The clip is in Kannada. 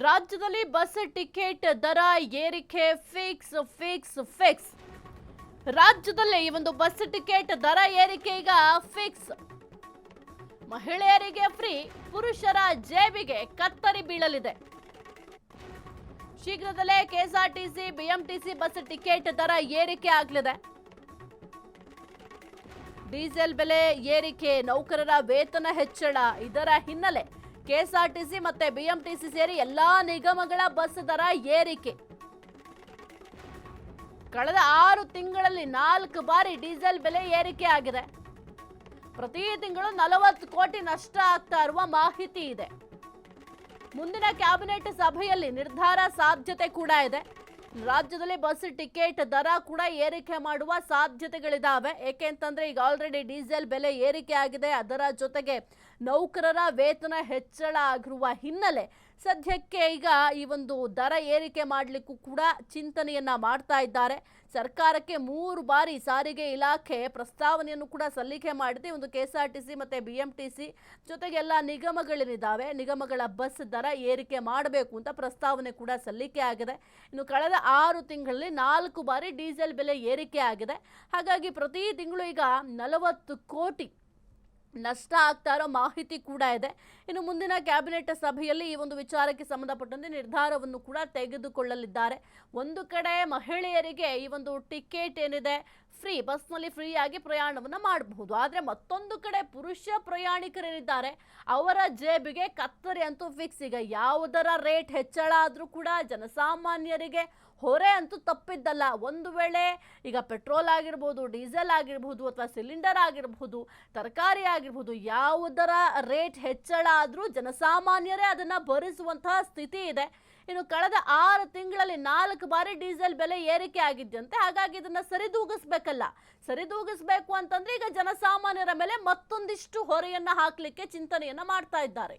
ರಾಜ್ಯದಲ್ಲಿ ಬಸ್ ಟಿಕೆಟ್ ದರ ಏರಿಕೆ ಫಿಕ್ಸ್. ರಾಜ್ಯದಲ್ಲಿ ಈ ಒಂದು ಬಸ್ ಟಿಕೆಟ್ ದರ ಏರಿಕೆ ಈಗ ಫಿಕ್ಸ್. ಮಹಿಳೆಯರಿಗೆ ಫ್ರೀ, ಪುರುಷರ ಜೇಬಿಗೆ ಕತ್ತರಿ ಬೀಳಲಿದೆ. ಶೀಘ್ರದಲ್ಲೇ ಕೆಎಸ್ಆರ್ಟಿಸಿ ಬಿಎಂಟಿಸಿ ಬಸ್ ಟಿಕೆಟ್ ದರ ಏರಿಕೆ ಆಗಲಿದೆ. ಡೀಸೆಲ್ ಬೆಲೆ ಏರಿಕೆ, ನೌಕರರ ವೇತನ ಹೆಚ್ಚಳ, ಇದರ ಹಿನ್ನೆಲೆ ಕೆಎಸ್ಆರ್ಟಿಸಿ ಮತ್ತೆ ಬಿಎಂಟಿಸಿ ಸೇರಿ ಎಲ್ಲಾ ನಿಗಮಗಳ ಬಸ್ ದರ ಏರಿಕೆ. ಕಳೆದ 6 ತಿಂಗಳಲ್ಲಿ 4 ಬಾರಿ ಡೀಸೆಲ್ ಬೆಲೆ ಏರಿಕೆ ಆಗಿದೆ. ಪ್ರತಿ ತಿಂಗಳು 40 ಕೋಟಿ ನಷ್ಟ ಆಗ್ತಾ ಇರುವ ಮಾಹಿತಿ ಇದೆ. ಮುಂದಿನ ಕ್ಯಾಬಿನೆಟ್ ಸಭೆಯಲ್ಲಿ ನಿರ್ಧಾರ ಸಾಧ್ಯತೆ ಕೂಡ ಇದೆ. ರಾಜ್ಯದಲ್ಲಿ ಬಸ್ ಟಿಕೆಟ್ ದರ ಕೂಡ ಏರಿಕೆ ಮಾಡುವ ಸಾಧ್ಯತೆಗಳಿದಾವೆ. ಏಕೆಂತಂದ್ರೆ ಈಗ ಆಲ್ರೆಡಿ ಡೀಸೆಲ್ ಬೆಲೆ ಏರಿಕೆ ಆಗಿದೆ, ಅದರ ಜೊತೆಗೆ ನೌಕರರ ವೇತನ ಹೆಚ್ಚಳ ಆಗಿರುವ ಹಿನ್ನೆಲೆ ಸದ್ಯಕ್ಕೆ ಈಗ ಈ ಒಂದು ದರ ಏರಿಕೆ ಮಾಡಲಿಕ್ಕೂ ಕೂಡ ಚಿಂತನೆಯನ್ನ ಮಾಡ್ತಾ ಇದ್ದಾರೆ. ಸರ್ಕಾರಕ್ಕೆ 3 ಬಾರಿ ಸಾರಿಗೆ ಇಲಾಖೆ ಪ್ರಸ್ತಾವನೆಯನ್ನು ಕೂಡ ಸಲ್ಲಿಕೆ ಮಾಡಿದೆ. ಒಂದು ಕೆಎಸ್ಆರ್ಟಿಸಿ ಮತ್ತೆ ಬಿಎಂಟಿಸಿ ಜೊತೆಗೆ ಎಲ್ಲ ನಿಗಮಗಳೇನಿದ್ದಾವೆ, ನಿಗಮಗಳ ಬಸ್ ದರ ಏರಿಕೆ ಮಾಡಬೇಕು ಅಂತ ಪ್ರಸ್ತಾವನೆ ಕೂಡ ಸಲ್ಲಿಕೆ ಆಗಿದೆ. ಇನ್ನು ಕಳೆದ 6 ತಿಂಗಳಲ್ಲಿ 4 ಬಾರಿ ಡೀಸೆಲ್ ಬೆಲೆ ಏರಿಕೆ ಆಗಿದೆ. ಹಾಗಾಗಿ ಪ್ರತಿ ತಿಂಗಳು ಈಗ 40 ಕೋಟಿ ನಷ್ಟ ಆಗ್ತಾ ಇರೋ ಮಾಹಿತಿ ಕೂಡ ಇದೆ. ಇನ್ನು ಮುಂದಿನ ಕ್ಯಾಬಿನೆಟ್ ಸಭೆಯಲ್ಲಿ ಈ ಒಂದು ವಿಚಾರಕ್ಕೆ ಸಂಬಂಧಪಟ್ಟಂತೆ ನಿರ್ಧಾರವನ್ನು ಕೂಡ ತೆಗೆದುಕೊಳ್ಳಲಿದ್ದಾರೆ. ಒಂದು ಕಡೆ ಮಹಿಳೆಯರಿಗೆ ಈ ಒಂದು ಟಿಕೆಟ್ ಏನಿದೆ ಫ್ರೀ, ಬಸ್ನಲ್ಲಿ ಫ್ರೀ ಆಗಿ ಪ್ರಯಾಣವನ್ನು ಮಾಡಬಹುದು. ಆದರೆ ಮತ್ತೊಂದು ಕಡೆ ಪುರುಷ ಪ್ರಯಾಣಿಕರೇನಿದ್ದಾರೆ ಅವರ ಜೇಬಿಗೆ ಕತ್ತರಿ ಅಂತೂ ಫಿಕ್ಸ್. ಈಗ ಯಾವುದರ ರೇಟ್ ಹೆಚ್ಚಳ ಆದರೂ ಕೂಡ ಜನಸಾಮಾನ್ಯರಿಗೆ ಹೊರೆ ಅಂತೂ ತಪ್ಪಿದ್ದಲ್ಲ. ಒಂದು ವೇಳೆ ಈಗ ಪೆಟ್ರೋಲ್ ಆಗಿರ್ಬೋದು, ಡೀಸೆಲ್ ಆಗಿರ್ಬೋದು, ಅಥವಾ ಸಿಲಿಂಡರ್ ಆಗಿರ್ಬೋದು, ತರಕಾರಿ ಆಗಿರ್ಬೋದು, ಯಾವುದರ ರೇಟ್ ಹೆಚ್ಚಳ ಆದರೂ ಜನಸಾಮಾನ್ಯರೇ ಅದನ್ನು ಭರಿಸುವಂತಹ ಸ್ಥಿತಿ ಇದೆ. ಇನ್ನು ಕಳೆದ 6 ತಿಂಗಳಲ್ಲಿ 4 ಬಾರಿ ಡೀಸೆಲ್ ಬೆಲೆ ಏರಿಕೆ ಆಗಿದ್ದಂತೆ. ಹಾಗಾಗಿ ಇದನ್ನ ಸರಿದೂಗಿಸಬೇಕು ಅಂತಂದ್ರೆ ಈಗ ಜನಸಾಮಾನ್ಯರ ಮೇಲೆ ಮತ್ತೊಂದಿಷ್ಟು ಹೊರೆಯನ್ನ ಹಾಕಲಿಕ್ಕೆ ಚಿಂತನೆಯನ್ನ ಮಾಡ್ತಾ ಇದ್ದಾರೆ.